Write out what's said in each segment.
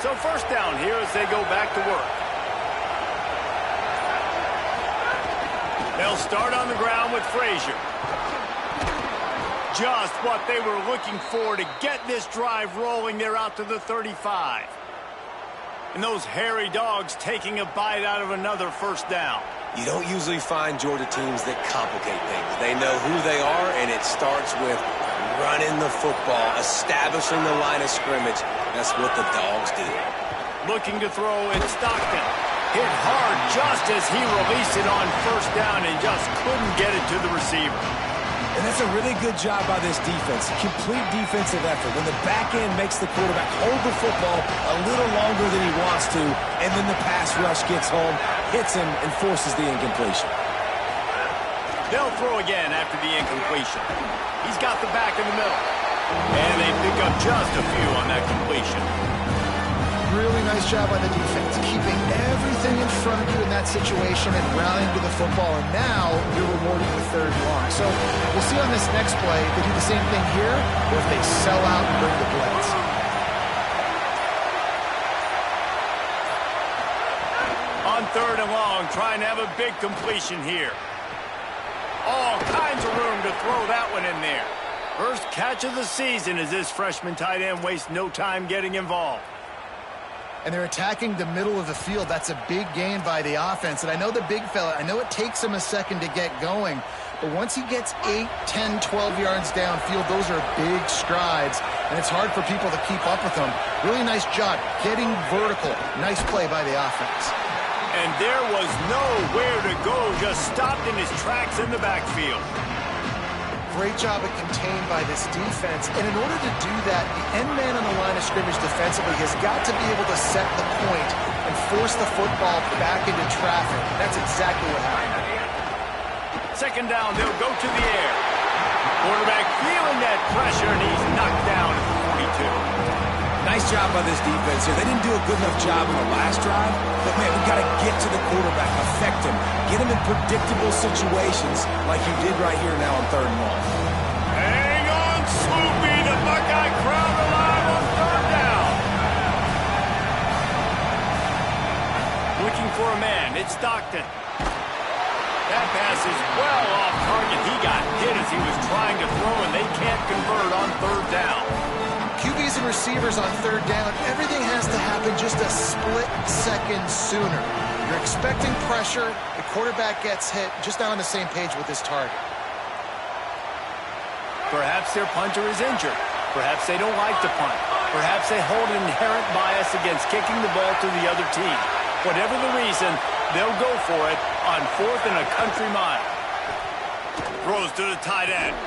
So first down here as they go back to work. They'll start on the ground with Frazier. Just what they were looking for to get this drive rolling. They're out to the 35. And those hairy dogs taking a bite out of another first down. You don't usually find Georgia teams that complicate things. They know who they are, and it starts with running the football, establishing the line of scrimmage. That's what the dogs do. Looking to throw, it's Stockton. Hit hard just as he released it on first down and just couldn't get it to the receiver. And that's a really good job by this defense. Complete defensive effort. When the back end makes the quarterback hold the football a little longer than he wants to, and then the pass rush gets home, hits him, and forces the incompletion. They'll throw again after the incompletion. He's got the back in the middle. And they pick up just a few on that completion. Really nice job by the defense, keeping everything in front of you in that situation and rallying to the football. And now you're rewarding with third and long. So we'll see on this next play if they do the same thing here or if they sell out and bring the blitz. On third and long, trying to have a big completion here. All kinds of room to throw that one in there. First catch of the season as this freshman tight end wastes no time getting involved. And they're attacking the middle of the field. That's a big gain by the offense. And I know the big fella, I know it takes him a second to get going, but once he gets 8, 10, 12 yards downfield, those are big strides, and it's hard for people to keep up with them. Really nice job getting vertical. Nice play by the offense. And there was nowhere to go, just stopped in his tracks in the backfield. Great job of contained by this defense. And in order to do that, the end man on the line of scrimmage defensively has got to be able to set the point and force the football back into traffic. That's exactly what happened. Second down, they'll go to the air. Quarterback feeling that pressure, and he's knocked down at the 42. Nice job by this defense here. They didn't do a good enough job in the last drive, but, man, we've got to get to the quarterback, affect him, get him in predictable situations like you did right here now on third and long. Hang on, Sloopy. The Buckeye crowd alive on third down. Looking for a man. It's Stockton. That pass is well off target. He got hit as he was trying to throw, and they can't convert on third down. QBs and receivers on third down, everything has to happen just a split second sooner. You're expecting pressure, the quarterback gets hit, just not on the same page with his target. Perhaps their punter is injured. Perhaps they don't like to punt. Perhaps they hold an inherent bias against kicking the ball to the other team. Whatever the reason, they'll go for it on fourth and a country mile. Throws to the tight end.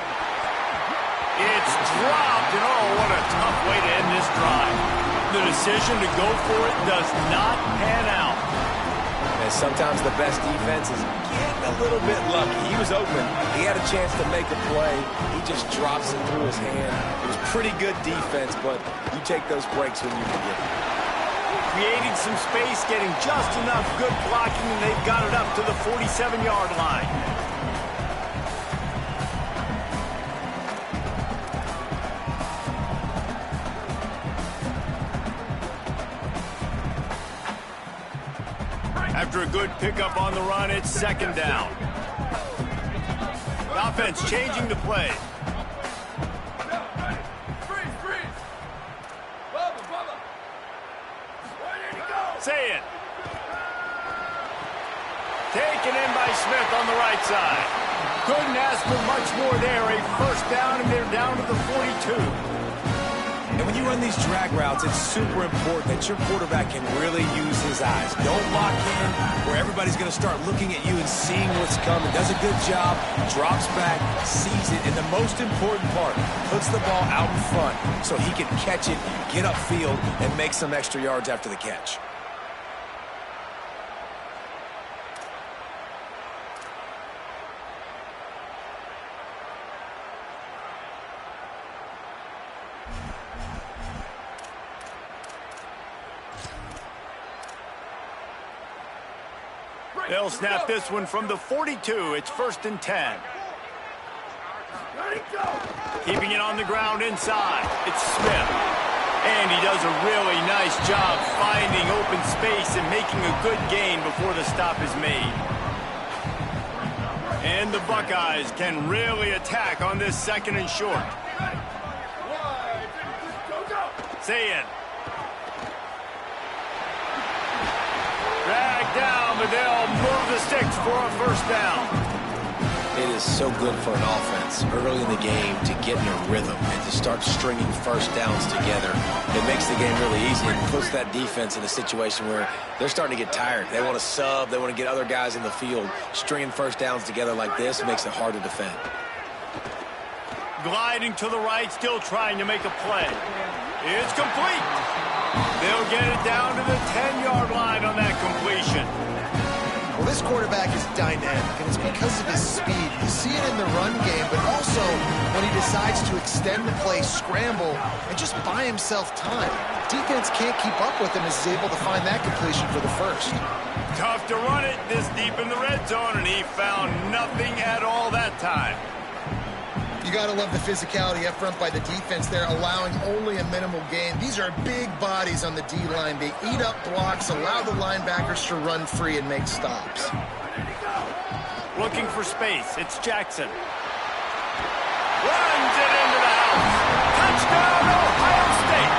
It's dropped, and oh, what a tough way to end this drive. The decision to go for it does not pan out. And sometimes the best defense is getting a little bit lucky. He was open. He had a chance to make a play. He just drops it through his hand. It was pretty good defense, but you take those breaks when you can get them. Creating some space, getting just enough good blocking, and they've got it up to the 47-yard line. After a good pickup on the run, it's second down. The offense changing the play. Say it. Taken in by Smith on the right side. Couldn't ask for much more there. A first down, and they're down to the 42. And when you run these drag routes, it's super important that your quarterback can really use his eyes. Don't lock in where everybody's going to start looking at you and seeing what's coming. Does a good job, drops back, sees it, and the most important part, puts the ball out in front so he can catch it, get upfield, and make some extra yards after the catch. They'll snap this one from the 42. It's first and 10. Keeping it on the ground inside. It's Smith. And he does a really nice job finding open space and making a good gain before the stop is made. And the Buckeyes can really attack on this 2nd and short. Sayin. Drag down, but they'll move the sticks for a first down. It is so good for an offense early in the game to get in a rhythm and to start stringing first downs together. It makes the game really easy and puts that defense in a situation where they're starting to get tired. They want to sub. They want to get other guys in the field. Stringing first downs together like this makes it hard to defend. Gliding to the right, still trying to make a play. It's complete. They'll get it down to the 10-yard line on that completion. Well, this quarterback is dynamic, and it's because of his speed. You see it in the run game, but also when he decides to extend the play, scramble, and just buy himself time. Defense can't keep up with him as he's able to find that completion for the first. Tough to run it this deep in the red zone, and he found nothing at all that time. You got to love the physicality up front by the defense there, allowing only a minimal gain. These are big bodies on the D-line. They eat up blocks, allow the linebackers to run free and make stops. Looking for space. It's Jackson. Runs it into the house. Touchdown, Ohio State.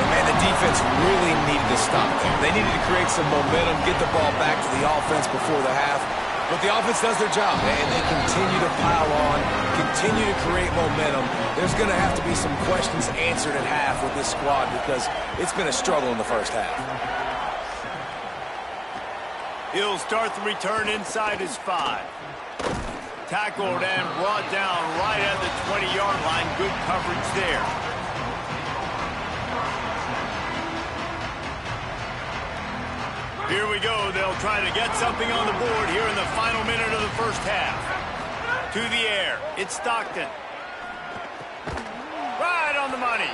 And man, the defense really needed to stop there. They needed to create some momentum, get the ball back to the offense before the half. But the offense does their job, and they continue to pile on, continue to create momentum. There's going to have to be some questions answered at half with this squad because it's been a struggle in the first half. He'll start the return inside his 5. Tackled and brought down right at the 20-yard line. Good coverage there. Here we go. They'll try to get something on the board here in the final minute of the first half. To the air. It's Stockton. Right on the money.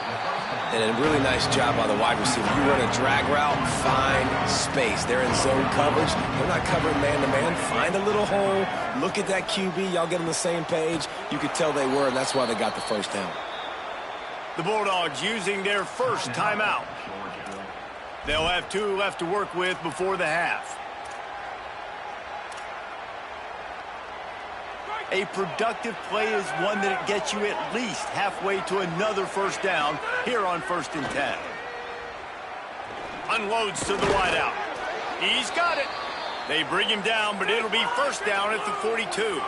And a really nice job by the wide receiver. You run a drag route, find space. They're in zone coverage. They're not covering man-to-man. Find a little hole. Look at that QB. Y'all get on the same page. You could tell they were, and that's why they got the first down. The Bulldogs using their first timeout. They'll have 2 left to work with before the half. A productive play is one that gets you at least halfway to another first down here on 1st and 10. Unloads to the wideout. He's got it. They bring him down, but it'll be first down at the 42.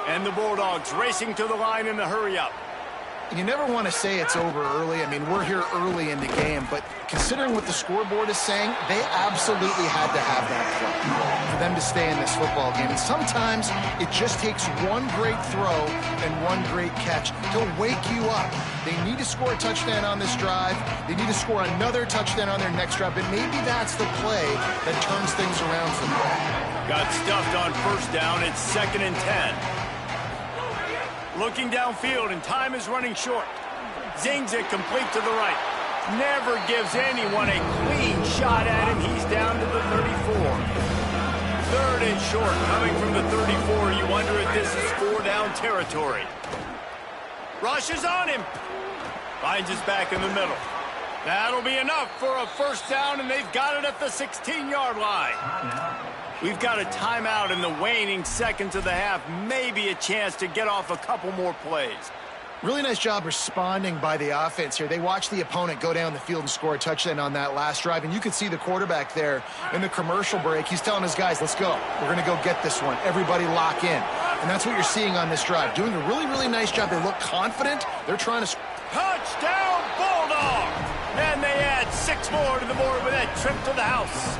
And the Bulldogs racing to the line in the hurry-up. You never want to say it's over early. I mean, we're here early in the game, but considering what the scoreboard is saying, they absolutely had to have that play for them to stay in this football game. And sometimes it just takes one great throw and one great catch to wake you up. They need to score a touchdown on this drive. They need to score another touchdown on their next drive, but maybe that's the play that turns things around for them. Got stuffed on first down. It's 2nd and 10. Looking downfield, and time is running short. Zings it complete to the right. Never gives anyone a clean shot at him. He's down to the 34. 3rd and short, coming from the 34. You wonder if this is 4-down territory. Rushes on him. Finds his back in the middle. That'll be enough for a first down, and they've got it at the 16-yard line. We've got a timeout in the waning seconds of the half. Maybe a chance to get off a couple more plays. Really nice job responding by the offense here. They watched the opponent go down the field and score a touchdown on that last drive, and you can see the quarterback there in the commercial break. He's telling his guys, let's go. We're going to go get this one. Everybody lock in. And that's what you're seeing on this drive. Doing a really, really nice job. They look confident. They're trying to... Touchdown, Bulldogs! And they add 6 more to the board with that trip to the house.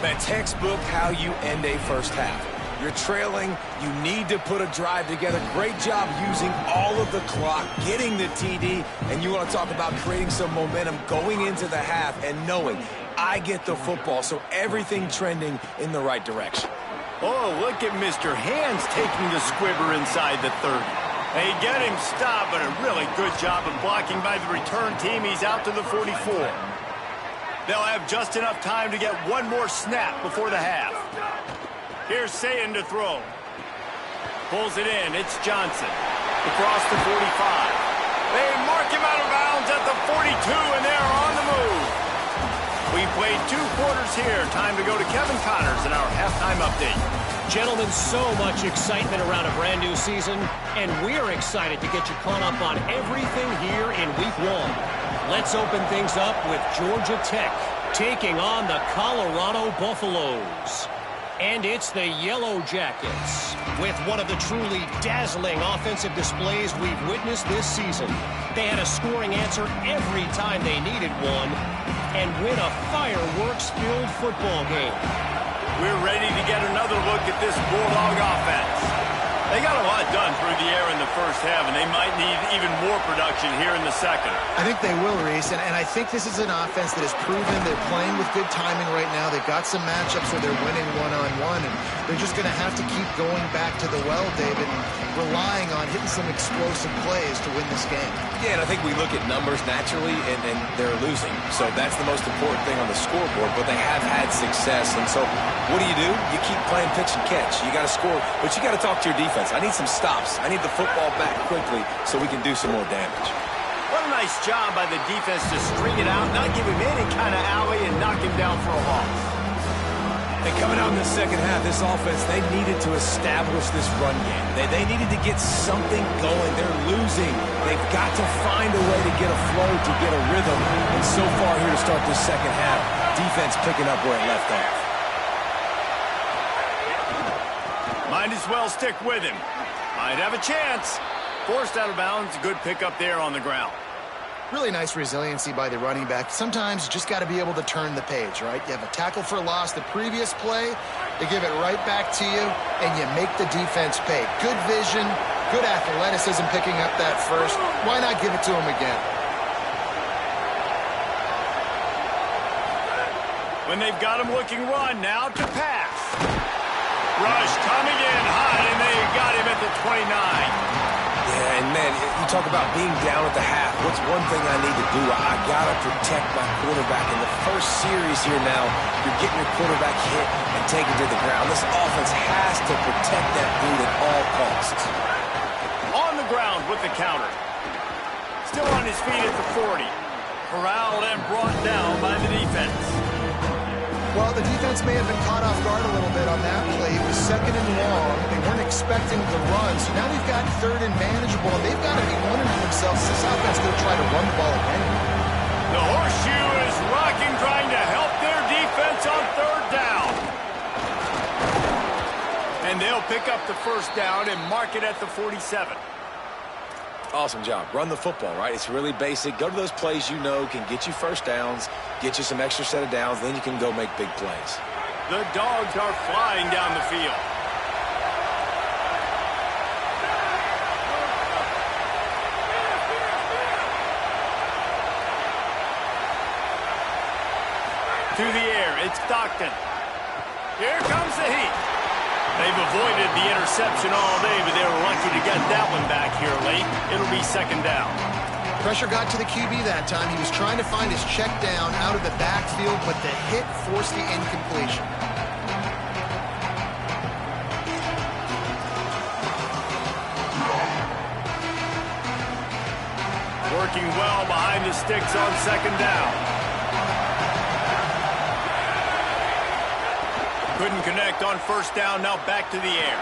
Man, textbook how you end a first half. You're trailing. You need to put a drive together. Great job using all of the clock, getting the TD, and you want to talk about creating some momentum going into the half and knowing I get the football, so everything trending in the right direction. Oh, look at Mr. Hands taking the squibber inside the 30. They get him stopped, but a really good job of blocking by the return team. He's out to the 44. They'll have just enough time to get one more snap before the half. Here's Sayin to throw. Pulls it in. It's Johnson. Across the 45. They mark and they're on the move. We played 2 quarters here. Time to go to Kevin Connors in our halftime update. Gentlemen, so much excitement around a brand new season, and we're excited to get you caught up on everything here in Week 1. Let's open things up with Georgia Tech taking on the Colorado Buffaloes. And it's the Yellow Jackets with one of the truly dazzling offensive displays we've witnessed this season. They had a scoring answer every time they needed one and win a fireworks-filled football game. We're ready to get another look at this Bulldog offense. They got a lot done through the air in the first half, and they might need even more production here in the second. I think they will, Reese, and I think this is an offense that has proven they're playing with good timing right now. They've got some matchups where they're winning one-on-one, and they're just going to have to keep going back to the well, David, and relying on hitting some explosive plays to win this game. Yeah, and I think we look at numbers naturally, and they're losing. So that's the most important thing on the scoreboard, but they have had success. And so what do? You keep playing pitch and catch. You got to score, but you got to talk to your defense. I need some stops. I need the football back quickly so we can do some more damage. What a nice job by the defense to string it out, not give him any kind of alley, and knock him down for a loss. And coming out in the second half, this offense, they needed to establish this run game. They needed to get something going. They're losing. They've got to find a way to get a flow, to get a rhythm. And so far here to start this second half, defense picking up where it left off. Might as well stick with him. Might have a chance. Forced out of bounds. Good pickup there on the ground. Really nice resiliency by the running back. Sometimes you just got to be able to turn the page, right? You have a tackle for loss the previous play. They give it right back to you, and you make the defense pay. Good vision, good athleticism picking up that first. Why not give it to him again? When they've got him looking run, now to pass. Rush coming in high, and they got him at the 29. Yeah, and man, you talk about being down at the half. What's one thing I need to do? I got to protect my quarterback. In the first series here now, you're getting your quarterback hit and taken to the ground. This offense has to protect that dude at all costs. On the ground with the counter. Still on his feet at the 40. Corralled and brought down by the defense. Well, the defense may have been caught off guard a little bit on that play. It was 2nd and long. They weren't expecting the run. So now we've got 3rd and manageable. They've got to be wondering to themselves, is this offense going to try to run the ball again? The horseshoe is rocking, trying to help their defense on 3rd down. And they'll pick up the 1st down and mark it at the 47. Awesome job. Run the football, right? It's really basic. Go to those plays you know can get you 1st downs, get you some extra set of downs, then you can go make big plays. The Dogs are flying down the field. To the air, it's Stockton. Here comes the heat. They've avoided the interception all day, but they were lucky to get that one back here late. It'll be 2nd down. Pressure got to the QB that time. He was trying to find his check down out of the backfield, but the hit forced the incompletion. Working well behind the sticks on 2nd down. Couldn't connect on 1st down, now back to the air.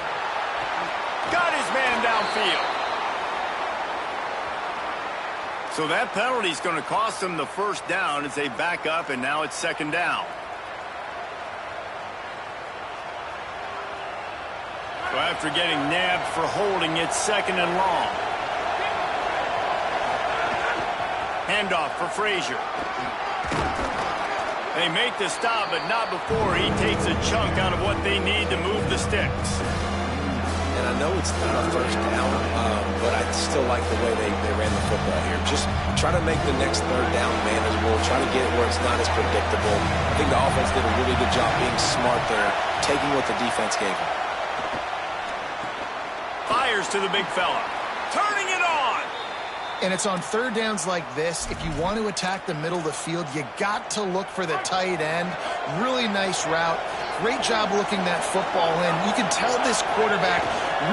Got his man downfield. So that penalty is going to cost them the 1st down as they back up, and now it's 2nd down. So after getting nabbed for holding, it's 2nd and long. Handoff for Frazier. They make the stop, but not before he takes a chunk out of what they need to move the sticks. And I know it's not a 1st down, but I still like the way they ran the football here. Just try to make the next 3rd down manageable. Try to get it where it's not as predictable. I think the offense did a really good job being smart there, taking what the defense gave them. Fires to the big fella. Turning it on. And it's on 3rd downs like this. If you want to attack the middle of the field, you got to look for the tight end. Really nice route. Great job looking that football in. You can tell this quarterback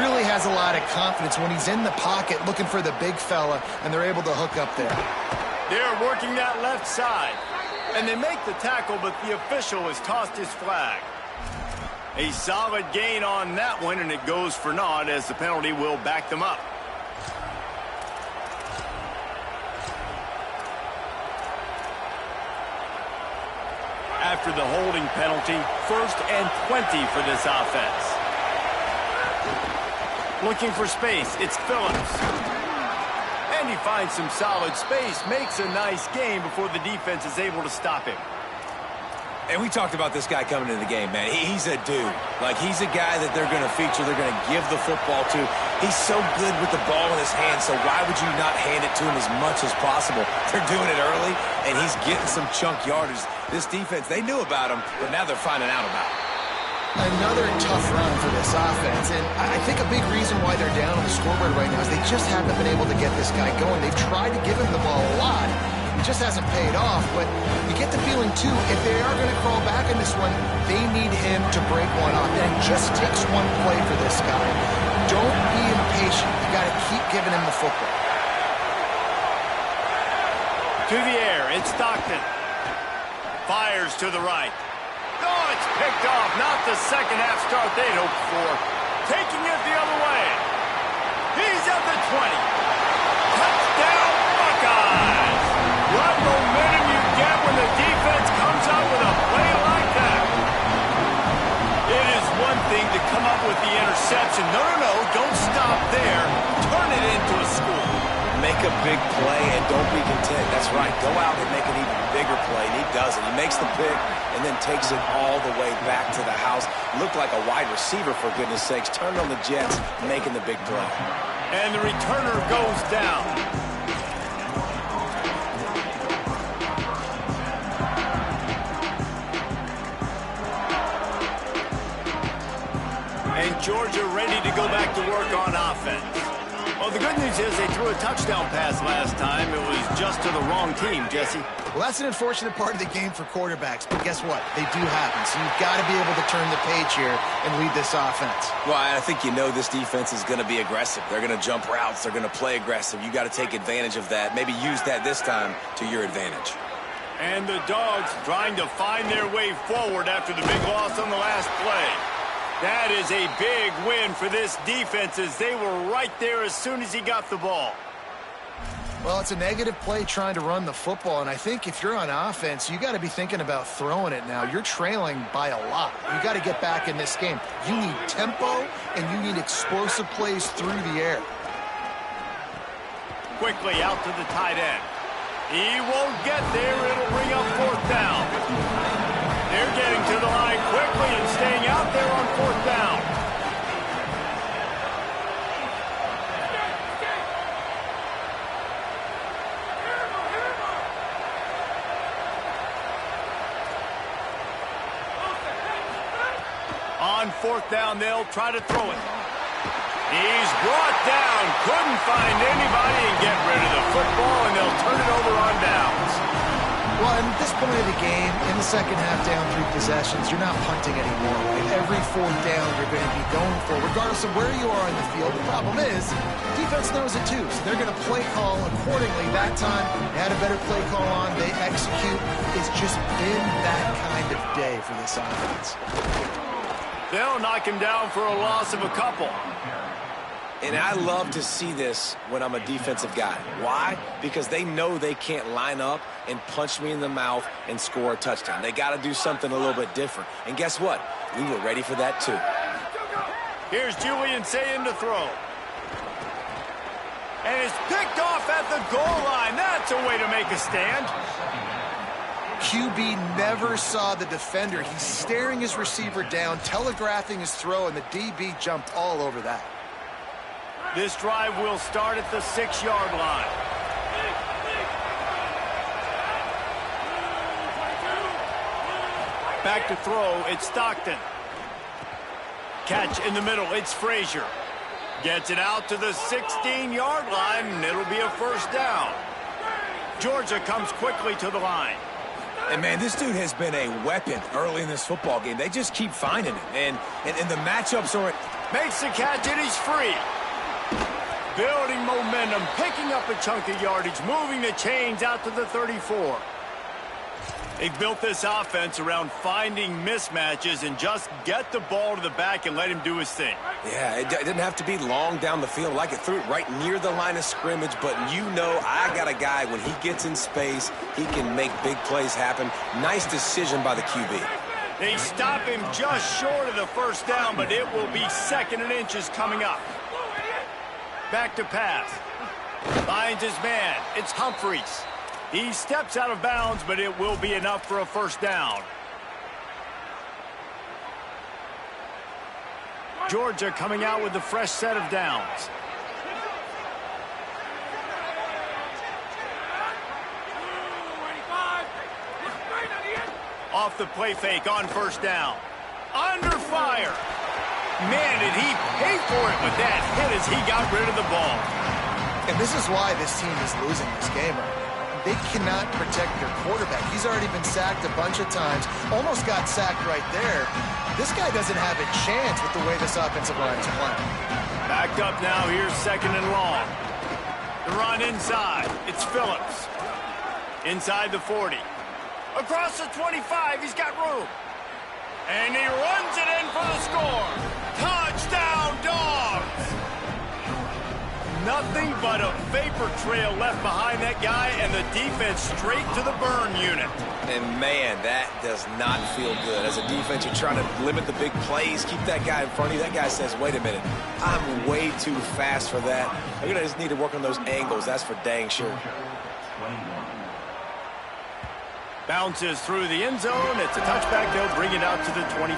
really has a lot of confidence when he's in the pocket looking for the big fella, and they're able to hook up there. They're working that left side. And they make the tackle, but the official has tossed his flag. A solid gain on that one, and it goes for naught as the penalty will back them up. After the holding penalty, 1st and 20 for this offense. Looking for space, it's Phillips. And he finds some solid space, makes a nice game before the defense is able to stop him. And we talked about this guy coming into the game, man. He's a dude. Like, he's a guy that they're going to feature, they're going to give the football to. He's so good with the ball in his hands, so why would you not hand it to him as much as possible? They're doing it early, and he's getting some chunk yardage. This defense, they knew about him, but now they're finding out about him. Another tough run for this offense, and I think a big reason why they're down on the scoreboard right now is they just haven't been able to get this guy going. They've tried to give him the ball a lot. It just hasn't paid off, but you get the feeling, too, if they are going to crawl back in this one, they need him to break one off. And it just takes one play for this guy. Don't be impatient. You got to keep giving him the football. To the air, it's Stockton. Fires to the right. Oh, it's picked off. Not the second half start they'd hoped for. Taking it the other way. He's at the 20. Touchdown, Buckeyes. What momentum you get when the defense comes up with a play like that. It is one thing to come up with the interception. No, don't stop there. Turn it into a score. Make a big play and don't be content. That's right. Go out and make an even bigger play, and he does it. He makes the pick and then takes it all the way back to the house. Looked like a wide receiver, for goodness sakes. Turned on the Jets, making the big play. And the returner goes down. And Georgia ready to go back to work on offense. Well, the good news is they threw a touchdown pass last time. It was just to the wrong team, Jesse. Well, that's an unfortunate part of the game for quarterbacks, but guess what? They do happen, so you've got to be able to turn the page here and lead this offense. Well, I think you know this defense is going to be aggressive. They're going to jump routes. They're going to play aggressive. You got to take advantage of that. Maybe use that this time to your advantage. And the Dogs trying to find their way forward after the big loss on the last play. That is a big win for this defense as they were right there as soon as he got the ball. Well, it's a negative play trying to run the football, and I think if you're on offense, you got to be thinking about throwing it now. You're trailing by a lot. You got to get back in this game. You need tempo, and you need explosive plays through the air. Quickly out to the tight end. He won't get there. It'll bring up 4th down. They're getting to the line quickly and staying out there on 4th down. On 4th down, they'll try to throw it. He's brought down. Couldn't find anybody and get rid of the football, and they'll turn it over on downs. Well, at this point of the game, in the second half, down 3 possessions, you're not punting anymore. Right? Every 4th down you're going to be going for, regardless of where you are in the field. The problem is, defense knows it too, so they're going to play call accordingly. That time, they had a better play call on. They execute. It's just been that kind of day for this offense. They'll knock him down for a loss of a couple. And I love to see this when I'm a defensive guy. Why? Because they know they can't line up and punch me in the mouth and score a touchdown. They got to do something a little bit different. And guess what? We were ready for that too. Here's Julian Sayin to throw. And it's picked off at the goal line. That's a way to make a stand. QB never saw the defender. He's staring his receiver down, telegraphing his throw, and the DB jumped all over that. This drive will start at the 6-yard line. Back to throw, it's Stockton. Catch in the middle, it's Frazier. Gets it out to the 16-yard line, and it'll be a 1st down. Georgia comes quickly to the line. And, man, this dude has been a weapon early in this football game. They just keep finding him. And the matchups are... Makes the catch, and he's free. building momentum, picking up a chunk of yardage, moving the chains out to the 34. They've built this offense around finding mismatches and just get the ball to the back and let him do his thing. Yeah, it didn't have to be long down the field. Like it threw it right near the line of scrimmage, but you know I got a guy, when he gets in space, he can make big plays happen. Nice decision by the QB. They stop him just short of the first down, but it will be 2nd and inches coming up. Back to pass. Finds his man. It's Humphries. He steps out of bounds, but it will be enough for a first down. Georgia coming out with a fresh set of downs. Off the play fake on first down. Under fire. Man, did he pay for it with that hit as he got rid of the ball. And this is why this team is losing this game. They cannot protect their quarterback. He's already been sacked a bunch of times. Almost got sacked right there. This guy doesn't have a chance with the way this offensive line is playing. Backed up now. Here's 2nd and long. The run inside. It's Phillips. Inside the 40. Across the 25. He's got room. And he runs it in for the score. Touchdown, Dogs! Nothing but a vapor trail left behind that guy, and the defense straight to the burn unit. And, man, that does not feel good. As a defense, you're trying to limit the big plays, keep that guy in front of you. That guy says, wait a minute, I'm way too fast for that. You're going to just need to work on those angles. That's for dang sure. Bounces through the end zone. It's a touchback. They'll bring it out to the 25.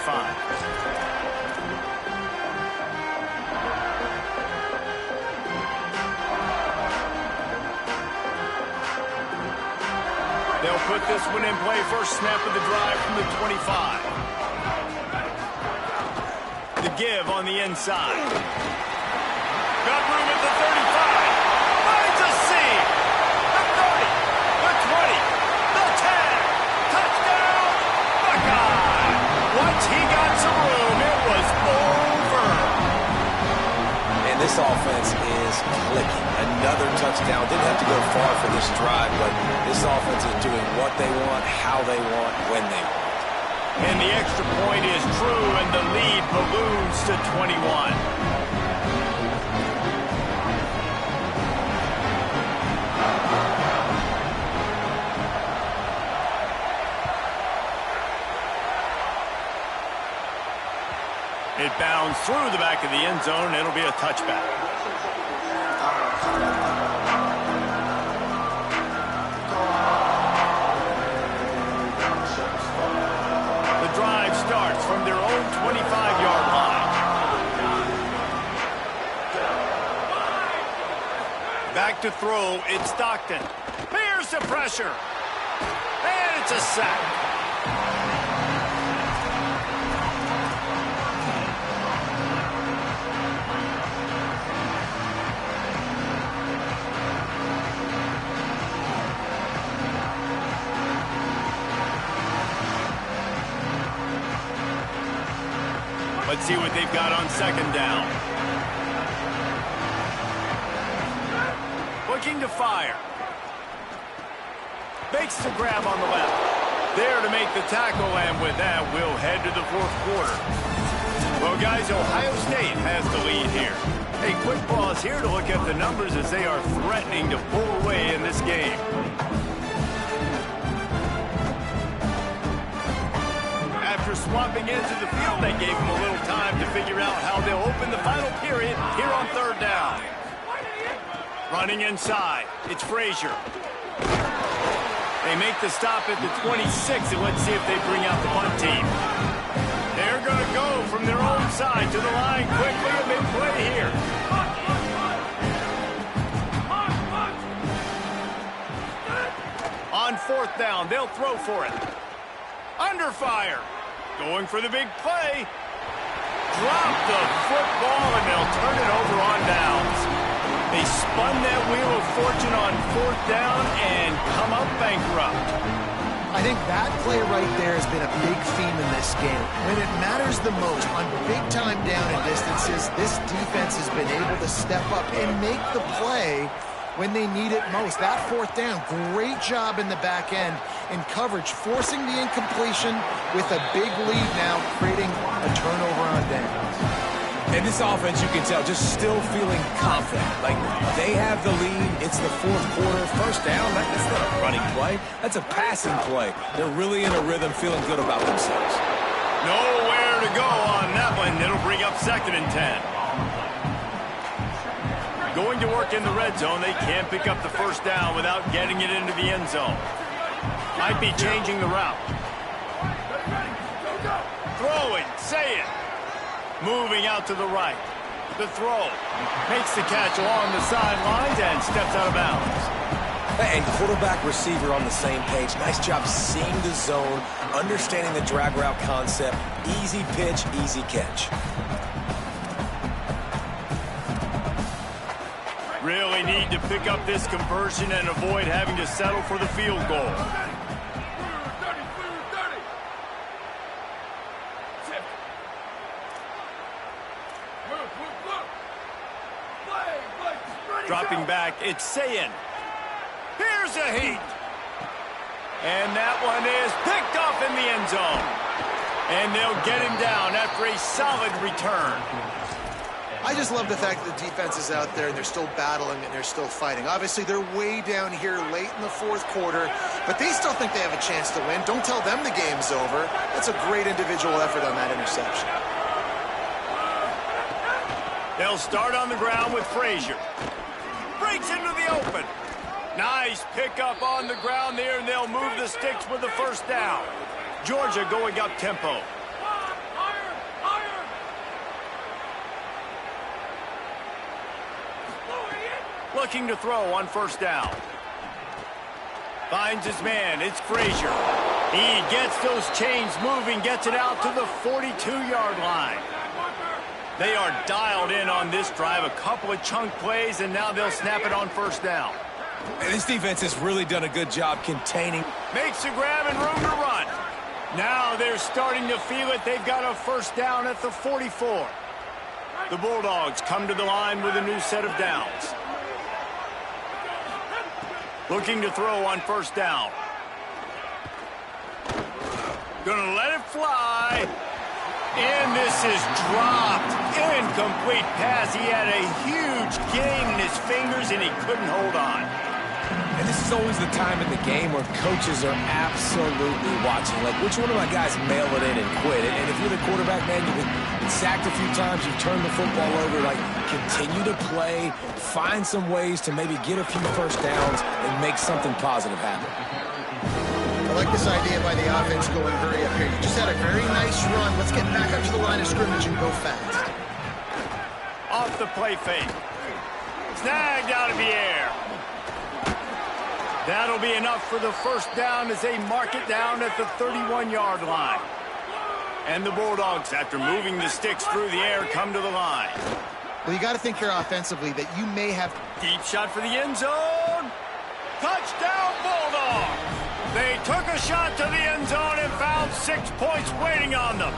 They'll put this one in play. First snap of the drive from the 25. The give on the inside. Got room at the 35. Finds a seam. The 30. The 20. The 10. Touchdown, Buckeye. Once he got some room, it was over. And this offense is clicking. Another touchdown. Didn't have to go far for this drive, but this offense is doing what they want, how they want, when they want. And the extra point is true, and the lead balloons to 21. It bounds through the back of the end zone. It'll be a touchback. The drive starts from their own 25-yard line. Back to throw. It's Stockton. Here's the pressure. And it's a sack. Let's see what they've got on 2nd down. Looking to fire. Makes the grab on the left. There to make the tackle, and with that, we'll head to the 4th quarter. Well, guys, Ohio State has the lead here. A quick pause here to look at the numbers as they are threatening to pull away in this game. After swapping into the field, they gave them a little time to figure out how they'll open the final period here on 3rd down. Running inside, it's Frazier. They make the stop at the 26, and let's see if they bring out the punt team. They're going to go from their own side to the line quickly. A big play here. On 4th down, they'll throw for it. Under fire. Going for the big play. Drop the football, and they'll turn it over on downs. They spun that wheel of fortune on 4th down and come up bankrupt. I think that play right there has been a big theme in this game. When it matters the most, on big-time down and distances, this defense has been able to step up and make the play when they need it most. That fourth down, great job in the back end in coverage, forcing the incompletion with a big lead now, creating a turnover on downs. And this offense, you can tell, just still feeling confident. Like, they have the lead. It's the fourth quarter. First down, that's not a running play. That's a passing play. They're really in a rhythm, feeling good about themselves. Nowhere to go on that one. It'll bring up 2nd and 10. Going to work in the red zone. They can't pick up the first down without getting it into the end zone. Might be changing the route. Throwing, say it. Moving out to the right. The throw. Makes the catch along the sidelines and steps out of bounds. And quarterback, receiver on the same page. Nice job seeing the zone, understanding the drag route concept. Easy pitch, easy catch. Really need to pick up this conversion and avoid having to settle for the field goal. Dropping back, it's Sayin. Here's a heat. And that one is picked off in the end zone. And they'll get him down after a solid return. I just love the fact that the defense is out there and they're still battling and they're still fighting. Obviously, they're way down here late in the fourth quarter, but they still think they have a chance to win. Don't tell them the game's over. That's a great individual effort on that interception. They'll start on the ground with Frazier. Breaks into the open. Nice pickup on the ground there, and they'll move the sticks with the first down. Georgia going up tempo. Looking to throw on first down. Finds his man. It's Frazier. He gets those chains moving, gets it out to the 42-yard line. They are dialed in on this drive. A couple of chunk plays, and now they'll snap it on first down. And this defense has really done a good job containing. Makes a grab and room to run. Now they're starting to feel it. They've got a first down at the 44. The Bulldogs come to the line with a new set of downs. Looking to throw on first down. Gonna let it fly. And this is dropped. Incomplete pass. He had a huge gain in his fingers, and he couldn't hold on. And this is always the time in the game where coaches are absolutely watching. Like, which one of my guys mail it in and quit? And if you're the quarterback, man, you've been sacked a few times, you've turned the football over. Like, continue to play, find some ways to maybe get a few first downs and make something positive happen. I like this idea by the offense going hurry up here. You just had a very nice run. Let's get back up to the line of scrimmage and go fast. Off the play fake. Snagged out of the air. That'll be enough for the first down as they mark it down at the 31-yard line. And the Bulldogs, after moving the sticks through the air, come to the line. Well, you got to think here offensively that you may have... Deep shot for the end zone. Touchdown, Bulldogs! They took a shot to the end zone and found 6 points waiting on them.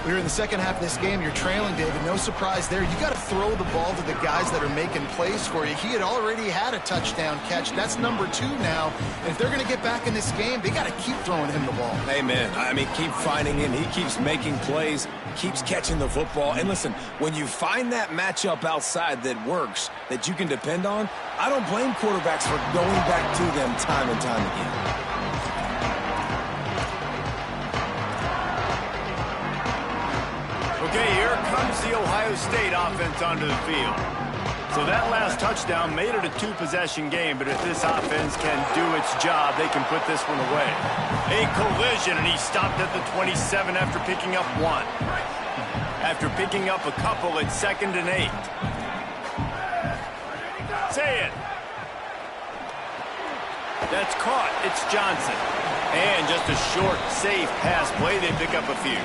We're in the second half of this game. You're trailing, David. No surprise there. You got to throw the ball to the guys that are making plays for you. He had already had a touchdown catch. That's number 2 now. And if they're going to get back in this game, they got to keep throwing him the ball. Amen. I mean, keep finding him. He keeps making plays, keeps catching the football. And listen, when you find that matchup outside that works, that you can depend on, I don't blame quarterbacks for going back to them time and time again. Okay, here comes the Ohio State offense onto the field. So that last touchdown made it a 2-possession game, but if this offense can do its job, they can put this one away. A collision, and he stopped at the 27 after picking up 1. After picking up a couple, it's 2nd and 8. Say it. That's caught. It's Johnson. And just a short, safe pass play. They pick up a few.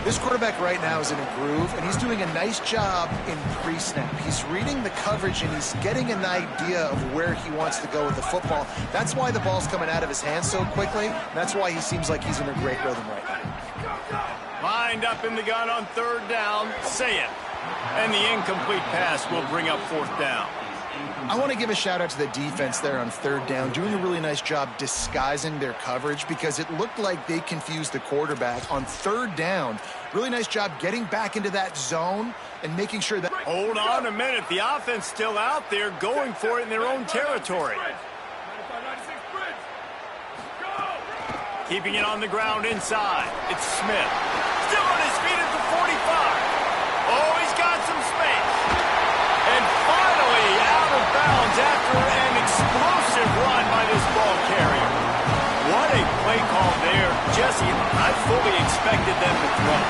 This quarterback right now is in a groove, and he's doing a nice job in pre-snap. He's reading the coverage, and he's getting an idea of where he wants to go with the football. That's why the ball's coming out of his hands so quickly. That's why he seems like he's in a great rhythm right now. Lined up in the gun on 3rd down. Say it. And the incomplete pass will bring up 4th down. I want to give a shout out to the defense there on 3rd down, doing a really nice job disguising their coverage because it looked like they confused the quarterback on 3rd down. Really nice job getting back into that zone and making sure that... Hold on a minute. The offense still out there going for it in their own territory. Keeping it on the ground inside. It's Smith. Still on his feet at the 45. Oh, he's got some space. And finally out of bounds after an explosive run by this ball carrier. What a play call there. Jesse, I fully expected them to throw.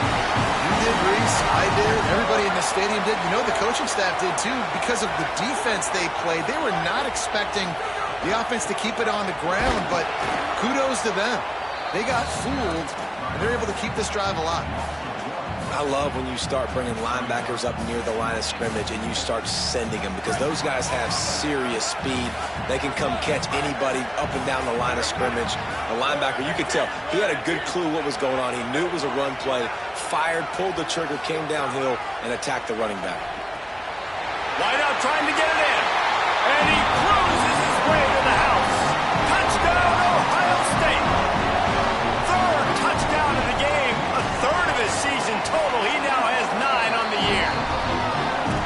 You did, Reese. I did. Everybody in the stadium did. You know, the coaching staff did, too. Because of the defense they played, they were not expecting the offense to keep it on the ground, but kudos to them. They got fooled, and they're able to keep this drive alive. I love when you start bringing linebackers up near the line of scrimmage and you start sending them because those guys have serious speed. They can come catch anybody up and down the line of scrimmage. A linebacker, you could tell, he had a good clue what was going on. He knew it was a run play, fired, pulled the trigger, came downhill, and attacked the running back. Wideout trying to get it in. And he cruises his way to the house. Touchdown, Ohio State. 3rd touchdown of the game. A 3rd of his season total. He now has 9 on the year.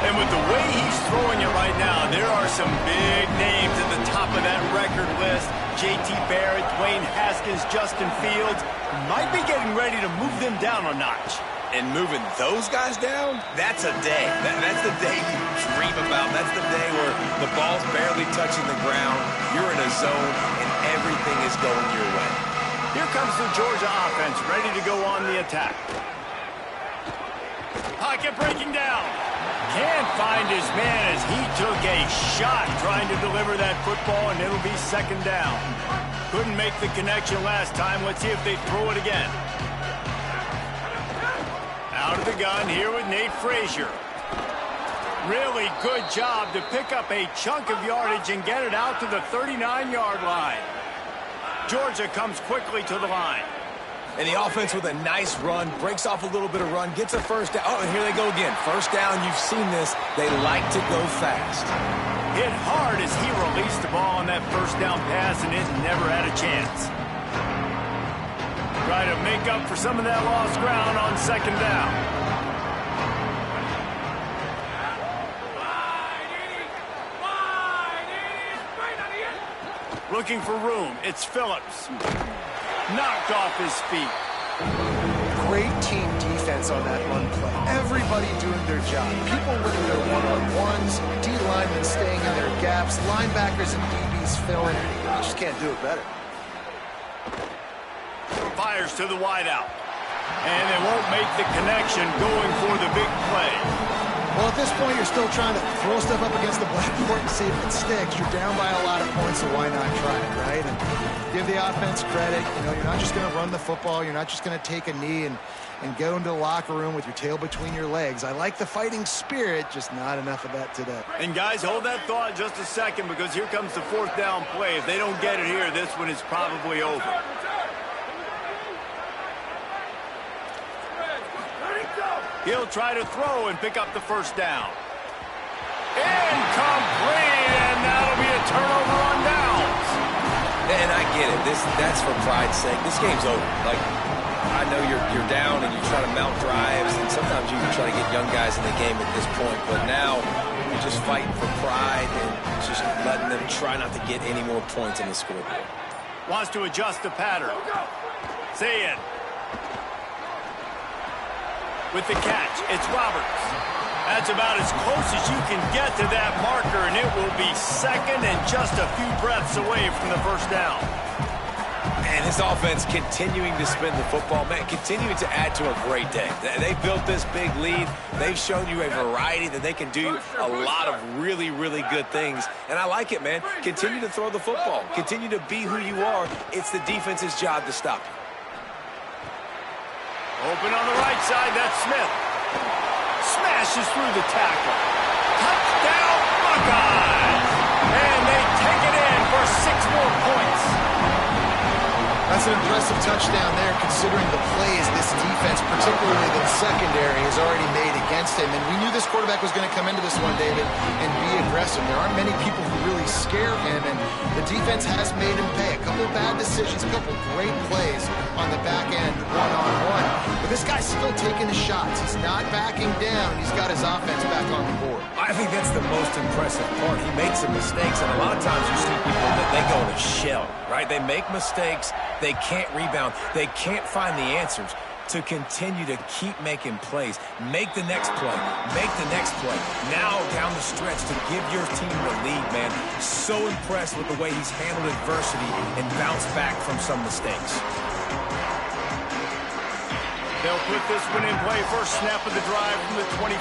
And with the way he's throwing it right now, there are some big names at the top of that record list. J.T. Barrett, Dwayne Haskins, Justin Fields. Might be getting ready to move them down a notch. And moving those guys down, that's a day. That's the day you dream about. That's the day where the ball's barely touching the ground. You're in a zone, and everything is going your way. Here comes the Georgia offense, ready to go on the attack. Pocket breaking down. Can't find his man as he took a shot trying to deliver that football, and it'll be 2nd down. Couldn't make the connection last time. Let's see if they throw it again. Out of the gun here with Nate Frazier. Really good job to pick up a chunk of yardage and get it out to the 39-yard line. Georgia comes quickly to the line. And the offense with a nice run, breaks off a little bit of run, gets a 1st down. Oh, and here they go again. 1st down, you've seen this. They like to go fast. Hit hard as he released the ball on that 1st down pass, and it never had a chance. Try to make up for some of that lost ground on 2nd down. Looking for room. It's Phillips. Knocked off his feet. Great team defense on that run play. Everybody doing their job. People winning their one-on-ones, D linemen staying in their gaps, linebackers and DBs filling. You just can't do it better. Fires to the wideout. And they won't make the connection going for the big play. Well, at this point, you're still trying to throw stuff up against the blackboard and see if it sticks. You're down by a lot of points, so why not try it, right? And give the offense credit. You know, you're not just going to run the football. You're not just going to take a knee and go into the locker room with your tail between your legs. I like the fighting spirit, just not enough of that today. And, guys, hold that thought just a second because here comes the 4th down play. If they don't get it here, this one is probably over. He'll try to throw and pick up the 1st down. Incomplete, and that'll be a turnover on downs. And I get it. That's for pride's sake. This game's over. Like, I know you're down and you try to mount drives, and sometimes you try to get young guys in the game at this point. But now you're just fighting for pride and just letting them try not to get any more points in the scoreboard. Wants to adjust the pattern. Say it. With the catch, it's Roberts. That's about as close as you can get to that marker, and it will be 2nd and just a few breaths away from the 1st down. And his offense continuing to spin the football, man, continuing to add to a great day. They built this big lead. They've shown you a variety that they can do a lot of really, really good things. And I like it, man. Continue to throw the football. Continue to be who you are. It's the defense's job to stop you. Open on the right side, that's Smith. Smashes through the tackle. Touchdown, Buckeyes! And they take it in for 6 more points. That's an impressive touchdown there, considering the plays this defense, particularly the secondary, has already made against him. And we knew this quarterback was going to come into this one, David, and be aggressive. There aren't many people who really scare him, and the defense has made him pay. A couple of bad decisions, a couple of great plays on the back end, one-on-one. But this guy's still taking the shots. He's not backing down. He's got his offense back on the board. I think that's the most impressive part. He made some mistakes, and a lot of times you see people that they go in a shell, right? They make mistakes. They can't rebound. They can't find the answers to continue to keep making plays. Make the next play. Make the next play. Now down the stretch to give your team the lead, man. So impressed with the way he's handled adversity and bounced back from some mistakes. They'll put this one in play. First snap of the drive from the 20.